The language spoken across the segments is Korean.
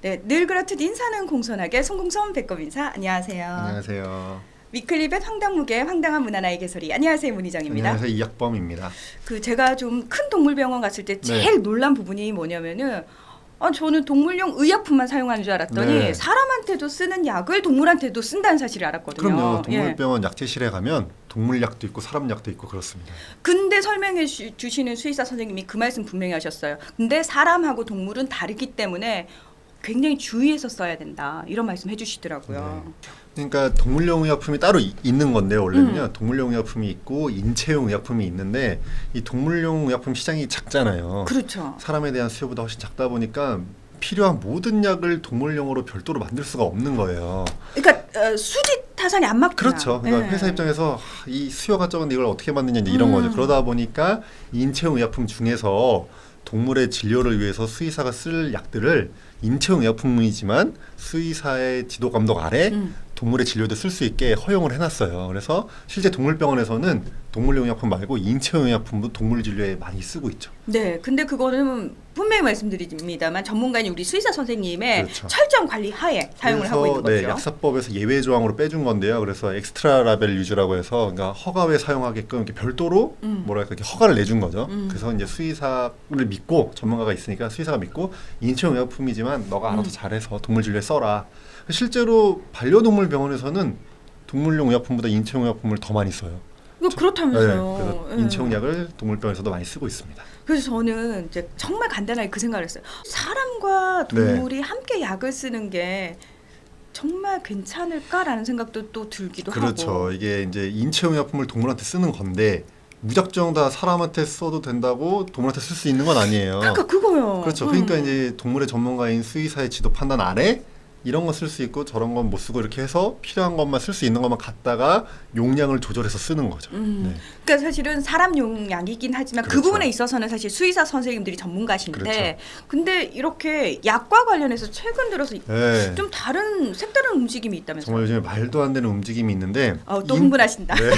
네, 늘 그렇듯 인사는 공손하게 송공손 배꼽 인사. 안녕하세요. 안녕하세요. 위클리벳 황당무계 황당한 문화나의 개소리. 안녕하세요, 문희정입니다. 안녕하세요, 이학범입니다. 제가 좀 큰 동물병원 갔을 때 제일 놀란 부분이 뭐냐면은 저는 동물용 의약품만 사용하는 줄 알았더니 사람한테도 쓰는 약을 동물한테도 쓴다는 사실을 알았거든요. 그럼요. 동물병원 약재실에 가면 동물약도 있고 사람약도 있고 그렇습니다. 근데 설명해 주시는 수의사 선생님이 그 말씀 분명히 하셨어요. 근데 사람하고 동물은 다르기 때문에 굉장히 주의해서 써야 된다. 이런 말씀 해주시더라고요. 네. 그러니까 동물용 의약품이 따로 있는 건데요. 원래는요. 동물용 의약품이 있고 인체용 의약품이 있는데 이 동물용 의약품 시장이 작잖아요. 그렇죠. 사람에 대한 수요보다 훨씬 작다 보니까 필요한 모든 약을 동물용으로 별도로 만들 수가 없는 거예요. 그러니까 수지 타산이 안 맞구나. 그렇죠. 그러니까 회사 입장에서 이 수요가 적은데 이걸 어떻게 만드냐 이제 이런 거죠. 그러다 보니까 인체용 의약품 중에서 동물의 진료를 위해서 수의사가 쓸 약들을 인체용 의약품이지만 수의사의 지도 감독 아래 동물의 진료도 쓸 수 있게 허용을 해놨어요. 그래서 실제 동물병원에서는 동물용 의약품 말고 인체용 의약품도 동물 진료에 많이 쓰고 있죠. 네, 근데 그거는 분명히 말씀드립니다만 전문가인 우리 수의사 선생님의 그렇죠. 철저한 관리 하에 사용을 하고 있는 거죠. 네, 약사법에서 예외 조항으로 빼준 건데요. 그래서 엑스트라 라벨 유즈라고 해서 그러니까 허가 외 사용하게끔 이렇게 별도로 뭐랄까 이렇게 허가를 내준 거죠. 그래서 이제 수의사를 믿고 전문가가 있으니까 수의사가 믿고 인체용 의약품이지만 너가 알아서 잘해서 동물 진료에 써라. 실제로 반려동물 병원에서는 동물용 의약품보다 인체용 의약품을 더 많이 써요. 그렇다면서요. 네, 그래서 인체용 약을 동물병원에서도 많이 쓰고 있습니다. 그래서 저는 이제 정말 간단하게 그 생각을 했어요. 사람과 동물이 함께 약을 쓰는 게 정말 괜찮을까라는 생각도 또 들기도 그렇죠. 하고. 이게 이제 인체용 의약품을 동물한테 쓰는 건데 무작정 다 사람한테 써도 된다고 동물한테 쓸 수 있는 건 아니에요. 그러니까 그거요. 그렇죠. 그러니까 이제 동물의 전문가인 수의사의 지도 판단 아래 이런 건 쓸 수 있고 저런 건 못 쓰고 이렇게 해서 필요한 것만 쓸 수 있는 것만 갖다가 용량을 조절해서 쓰는 거죠. 네. 그러니까 사실은 사람용 약이긴 하지만 그렇죠. 그 부분에 있어서는 사실 수의사 선생님들이 전문가신데 그렇죠. 근데 이렇게 약과 관련해서 최근 들어서 네. 좀 색다른 움직임이 있다면서요. 정말 요즘에 말도 안 되는 움직임이 있는데 또 흥분하신다. 네.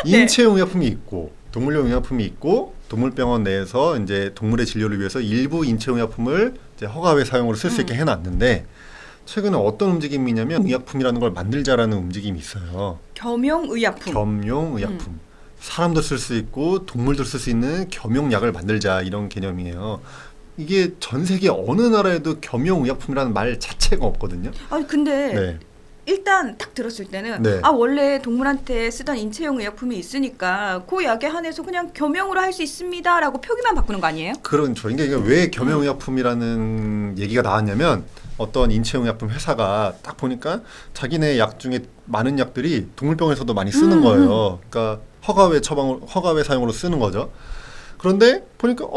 인체용 의약품이 있고 동물용 의약품이 있고 동물병원 내에서 이제 동물의 진료를 위해서 일부 인체용 의약품을 이제 허가 외 사용으로 쓸 수 있게 해놨는데 최근에 어떤 움직임이냐면 의약품이라는 걸 만들자라는 움직임이 있어요. 겸용 의약품. 겸용 의약품. 사람도 쓸 수 있고 동물도 쓸 수 있는 겸용약을 만들자 이런 개념이에요. 이게 전 세계 어느 나라에도 겸용 의약품이라는 말 자체가 없거든요. 아니 근데 네. 일단 딱 들었을 때는 네. 원래 동물한테 쓰던 인체용 의약품이 있으니까 그 약에 한해서 그냥 겸용으로 할 수 있습니다라고 표기만 바꾸는 거 아니에요? 그렇죠. 이게 왜 겸용의약품이라는 얘기가 나왔냐면 어떤 인체용의약품 회사가 딱 보니까 자기네 약 중에 많은 약들이 동물병원에서도 많이 쓰는 거예요. 그러니까 허가 외 사용으로 쓰는 거죠. 그런데 보니까 야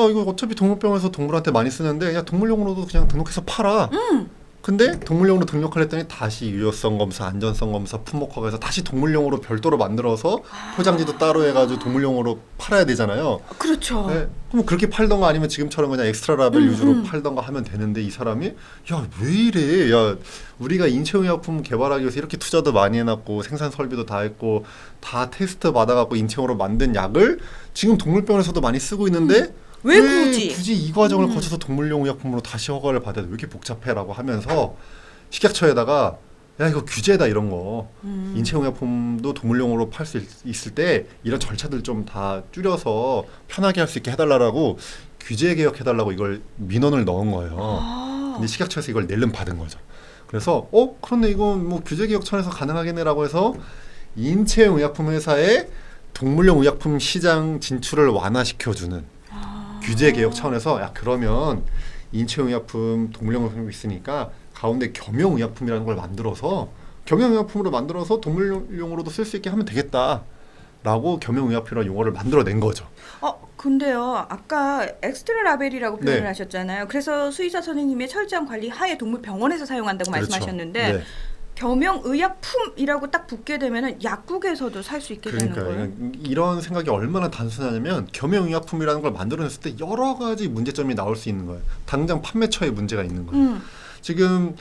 이거 어차피 동물병원에서 동물한테 많이 쓰는데 야 동물용으로도 그냥 등록해서 팔아. 근데 동물용으로 등록을 했더니 다시 유효성 검사, 안전성 검사, 품목 허가해서 다시 동물용으로 별도로 만들어서 포장지도 따로 해가지고 동물용으로 팔아야 되잖아요. 그렇죠. 네. 그럼 그렇게 팔던가 아니면 지금처럼 그냥 엑스트라 라벨 유즈로 팔던가 하면 되는데 이 사람이 야 왜 이래? 야 우리가 인체용의약품 개발하기 위해서 이렇게 투자도 많이 해놨고 생산 설비도 다 했고 다 테스트 받아갖고 인체용으로 만든 약을 지금 동물병원에서도 많이 쓰고 있는데 왜 굳이 이 과정을 거쳐서 동물용 의약품으로 다시 허가를 받아야 돼? 왜 이렇게 복잡해라고 하면서 식약처에다가 야 이거 규제다 이런 거 인체용 의약품도 동물용으로 팔 수 있을 때 이런 절차들 좀 다 줄여서 편하게 할 수 있게 해달라고 규제 개혁해달라고 이걸 민원을 넣은 거예요. 근데 식약처에서 이걸 낼름 받은 거죠. 그래서 그런데 이거 뭐 규제 개혁 차원에서 가능하겠네라고 해서 인체용 의약품 회사에 동물용 의약품 시장 진출을 완화시켜주는 규제 개혁 차원에서 야 그러면 인체용 의약품, 동물용 의약품이 있으니까 가운데 겸용 의약품이라는 걸 만들어서 겸용 의약품으로 만들어서 동물용으로도 쓸 수 있게 하면 되겠다라고 겸용 의약품이라는 용어를 만들어낸 거죠. 근데요 아까 엑스트라 라벨이라고 표현을 하셨잖아요. 그래서 수의사 선생님의 철저한 관리 하에 동물병원에서 사용한다고 그렇죠. 말씀하셨는데 네. 겸용 의약품이라고 딱 붙게 되면은 약국에서도 살 수 있게 되는 거예요. 이런 생각이 얼마나 단순하냐면 겸용 의약품이라는 걸 만들어냈을 때 여러 가지 문제점이 나올 수 있는 거예요. 당장 판매처에 문제가 있는 거예요. 지금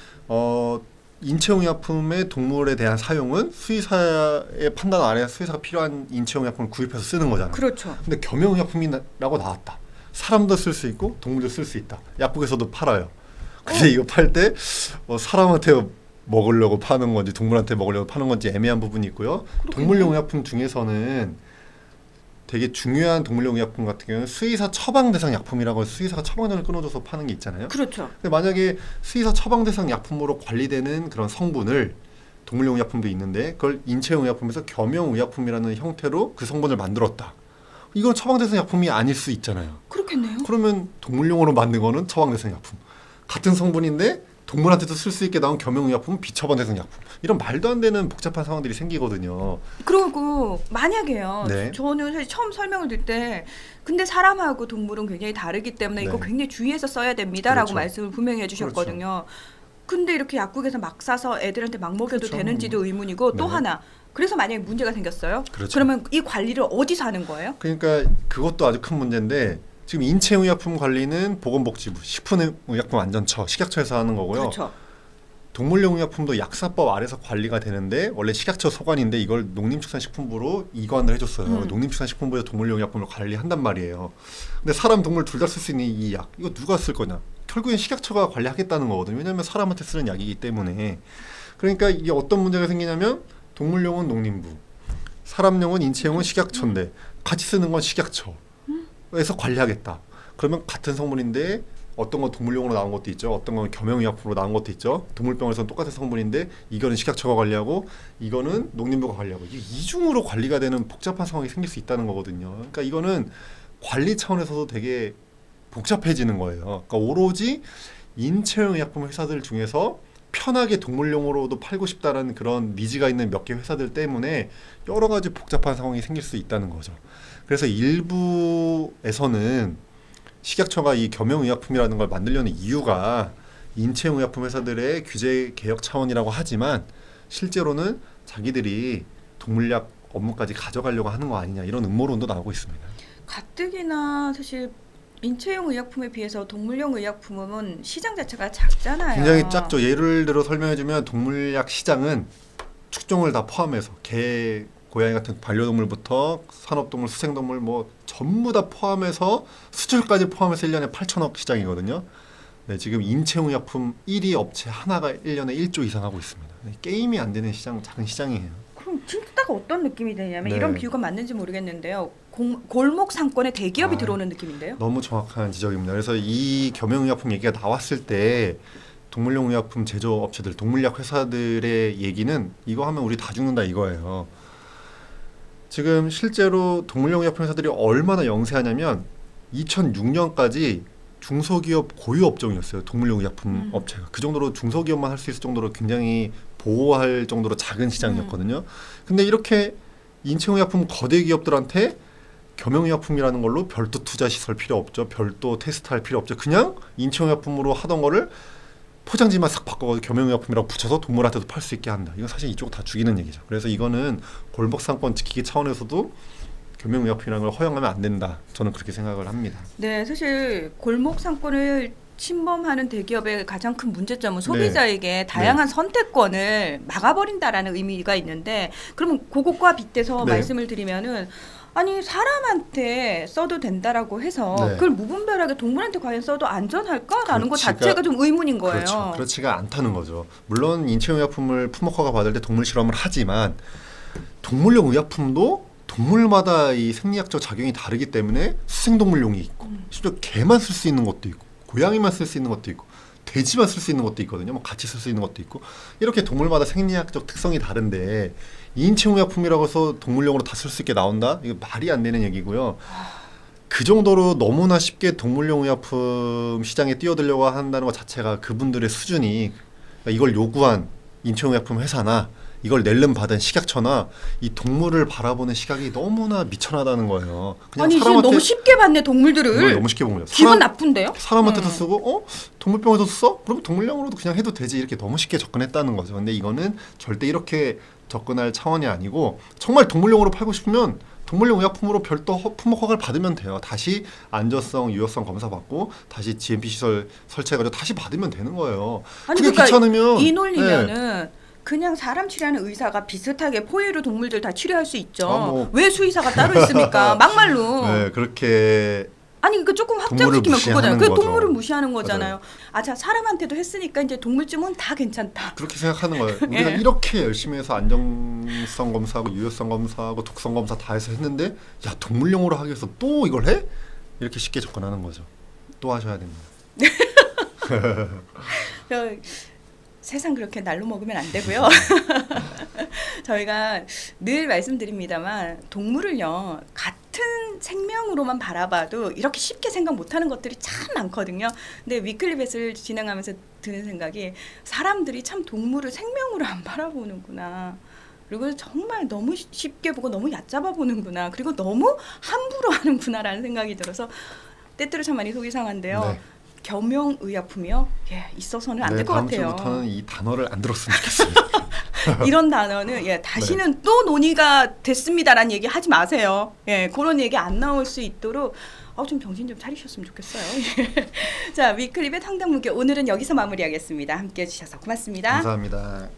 인체용 의약품의 동물에 대한 사용은 수의사의 판단 아래 수의사가 필요한 인체용 의약품을 구입해서 쓰는 거잖아요. 그렇죠. 근데 겸용 의약품이라고 나왔다. 사람도 쓸 수 있고 동물도 쓸 수 있다. 약국에서도 팔아요. 근데 이거 팔 때 사람한테 먹으려고 파는 건지 동물한테 먹으려고 파는 건지 애매한 부분이 있고요. 동물용 의약품 중에서는 되게 중요한 동물용 의약품 같은 경우는 수의사 처방 대상 약품이라고 해서 수의사가 처방전을 끊어줘서 파는 게 있잖아요. 그렇죠. 근데 만약에 수의사 처방 대상 약품으로 관리되는 그런 성분을 동물용 의약품도 있는데 그걸 인체용 의약품에서 겸용 의약품이라는 형태로 그 성분을 만들었다. 이건 처방 대상 약품이 아닐 수 있잖아요. 그렇겠네요. 그러면 동물용으로 만든 거는 처방 대상 약품. 같은 성분인데 동물한테도 쓸 수 있게 나온 겸용 의약품은 비처방 대상 약품. 이런 말도 안 되는 복잡한 상황들이 생기거든요. 그리고 만약에요. 네. 저는 사실 처음 설명을 들 때 근데 사람하고 동물은 굉장히 다르기 때문에 이거 네. 굉장히 주의해서 써야 됩니다라고 그렇죠. 말씀을 분명히 해주셨거든요. 근데 이렇게 약국에서 막 사서 애들한테 막 먹여도 그렇죠. 되는지도 의문이고 또 네. 하나 그래서 만약에 문제가 생겼어요. 그렇죠. 그러면 이 관리를 어디서 하는 거예요? 그러니까 그것도 아주 큰 문제인데 지금 인체의약품 관리는 보건복지부, 식품의약품안전처, 식약처에서 하는 거고요. 그렇죠. 동물용 의약품도 약사법 아래서 관리가 되는데 원래 식약처 소관인데 이걸 농림축산식품부로 이관을 해줬어요. 농림축산식품부에서 동물용 의약품을 관리한단 말이에요. 근데 사람, 동물 둘 다 쓸 수 있는 이 약 이거 누가 쓸 거냐? 결국엔 식약처가 관리하겠다는 거거든요. 왜냐하면 사람한테 쓰는 약이기 때문에. 그러니까 이게 어떤 문제가 생기냐면 동물용은 농림부, 사람용은 인체용은 식약처인데 같이 쓰는 건 식약처에서 관리하겠다. 그러면 같은 성분인데 어떤 건 동물용으로 나온 것도 있죠. 어떤 건 겸용의약품으로 나온 것도 있죠. 동물병원에서는 똑같은 성분인데 이거는 식약처가 관리하고 이거는 농림부가 관리하고 이게 이중으로 관리가 되는 복잡한 상황이 생길 수 있다는 거거든요. 그러니까 이거는 관리 차원에서도 되게 복잡해지는 거예요. 그러니까 오로지 인체용 의약품 회사들 중에서 편하게 동물용으로도 팔고 싶다라는 그런 니즈가 있는 몇 개 회사들 때문에 여러 가지 복잡한 상황이 생길 수 있다는 거죠. 그래서 일부에서는 식약처가 이 겸용의약품이라는 걸 만들려는 이유가 인체용 의약품 회사들의 규제 개혁 차원이라고 하지만 실제로는 자기들이 동물약 업무까지 가져가려고 하는 거 아니냐 이런 음모론도 나오고 있습니다. 가뜩이나 사실 인체용 의약품에 비해서 동물용 의약품은 시장 자체가 작잖아요. 굉장히 작죠. 예를 들어 설명해주면 동물약 시장은 축종을 다 포함해서 개, 고양이 같은 반려동물부터 산업동물, 수생동물 뭐 전부 다 포함해서 수출까지 포함해서 1년에 8천억 시장이거든요. 네, 지금 인체용 의약품 1위 업체 하나가 1년에 1조 이상 하고 있습니다. 네, 게임이 안 되는 시장, 작은 시장이에요. 그럼 진짜 어떤 느낌이 되냐면 네. 이런 비유가 맞는지 모르겠는데요. 골목 상권에 대기업이 아, 들어오는 느낌인데요. 너무 정확한 지적입니다. 그래서 이 겸용의약품 얘기가 나왔을 때 동물용 의약품 제조업체들, 동물약 회사들의 얘기는 이거 하면 우리 다 죽는다 이거예요. 지금 실제로 동물용 의약품 회사들이 얼마나 영세하냐면 2006년까지 중소기업 고유 업종이었어요. 동물용 의약품 업체가. 그 정도로 중소기업만 할 수 있을 정도로 굉장히 보호할 정도로 작은 시장이었거든요. 근데 이렇게 인체용 의약품 거대 기업들한테 겸용의약품이라는 걸로 별도 투자 시설 필요 없죠. 별도 테스트할 필요 없죠. 그냥 인체용의약품으로 하던 거를 포장지만 싹 바꿔서 겸용의약품이라고 붙여서 동물한테도 팔 수 있게 한다. 이건 사실 이쪽 다 죽이는 얘기죠. 그래서 이거는 골목상권 지키기 차원에서도 겸용의약품이라는 걸 허용하면 안 된다. 저는 그렇게 생각을 합니다. 네, 사실 골목 상권을 침범하는 대기업의 가장 큰 문제점은 소비자에게 다양한 선택권을 막아버린다라는 의미가 있는데 그러면 그것과 빗대서 말씀을 드리면은 아니 사람한테 써도 된다라고 해서 그걸 무분별하게 동물한테 과연 써도 안전할까라는 것 자체가 좀 의문인 거예요. 그렇죠. 그렇지가 않다는 거죠. 물론 인체용 의약품을 품목허가 받을 때 동물 실험을 하지만 동물용 의약품도 동물마다 이 생리학적 작용이 다르기 때문에 수생동물용이 있고 심지어 개만 쓸 수 있는 것도 있고 고양이만 쓸 수 있는 것도 있고 돼지만 쓸 수 있는 것도 있거든요. 뭐 같이 쓸 수 있는 것도 있고 이렇게 동물마다 생리학적 특성이 다른데 인체용 의약품이라고 해서 동물용으로 다 쓸 수 있게 나온다? 이거 말이 안 되는 얘기고요. 그 정도로 너무나 쉽게 동물용 의약품 시장에 뛰어들려고 한다는 것 자체가 그분들의 수준이 그러니까 이걸 요구한 인체용 의약품 회사나 이걸 낼름 받은 식약처나 이 동물을 바라보는 시각이 너무나 미천하다는 거예요. 그냥 아니 지금 너무 쉽게 봤네 동물들을. 너무 쉽게 본 거죠. 기분 나쁜데요? 사람한테도 쓰고 동물병원에서 써? 그럼 동물용으로도 그냥 해도 되지 이렇게 너무 쉽게 접근했다는 거죠. 근데 이거는 절대 이렇게 접근할 차원이 아니고 정말 동물용으로 팔고 싶으면 동물용 의약품으로 별도 품목 허가를 받으면 돼요. 다시 안전성, 유효성 검사 받고 다시 GMP 시설 설치해가지고 다시 받으면 되는 거예요. 아니 그게 그러니까 귀찮으면 이 논리면은 그냥 사람 치료하는 의사가 비슷하게 포유류 동물들 다 치료할 수 있죠. 왜 수의사가 따로 있습니까? 막말로. 네, 그렇게 아니 그러니까 조금 동물을 확장시키면 그거잖아요. 그 무시하는 동물을 거죠. 무시하는 거잖아요. 아, 자 사람한테도 했으니까 이제 동물쯤은 다 괜찮다. 그렇게 생각하는 거예요. 우리가 예. 이렇게 열심히 해서 안정성 검사하고 유효성 검사하고 독성 검사 다 해서 했는데 야 동물용으로 하기 위해서 또 이걸 해? 이렇게 쉽게 접근하는 거죠. 또 하셔야 됩니다. 세상 그렇게 날로 먹으면 안 되고요. 저희가 늘 말씀드립니다만 동물을요 같은 생명으로만 바라봐도 이렇게 쉽게 생각 못하는 것들이 참 많거든요. 근데 위클리 벳을 진행하면서 드는 생각이 사람들이 참 동물을 생명으로 안 바라보는구나. 그리고 정말 너무 쉽게 보고 너무 얕잡아 보는구나. 그리고 너무 함부로 하는구나라는 생각이 들어서 때때로 참 많이 속이 상한데요. 네. 겸용의약품이요? 예, 있어서는 안 될 것 다음 같아요. 주부터는 이 단어를 안 들었으면 좋겠습니다. 이런 단어는 예, 다시는 또 논의가 됐습니다라는 얘기 하지 마세요. 예, 그런 얘기 안 나올 수 있도록 좀 정신 좀 차리셨으면 좋겠어요. 자, 위클립의 상담 문게 오늘은 여기서 마무리하겠습니다. 함께해 주셔서 고맙습니다. 감사합니다.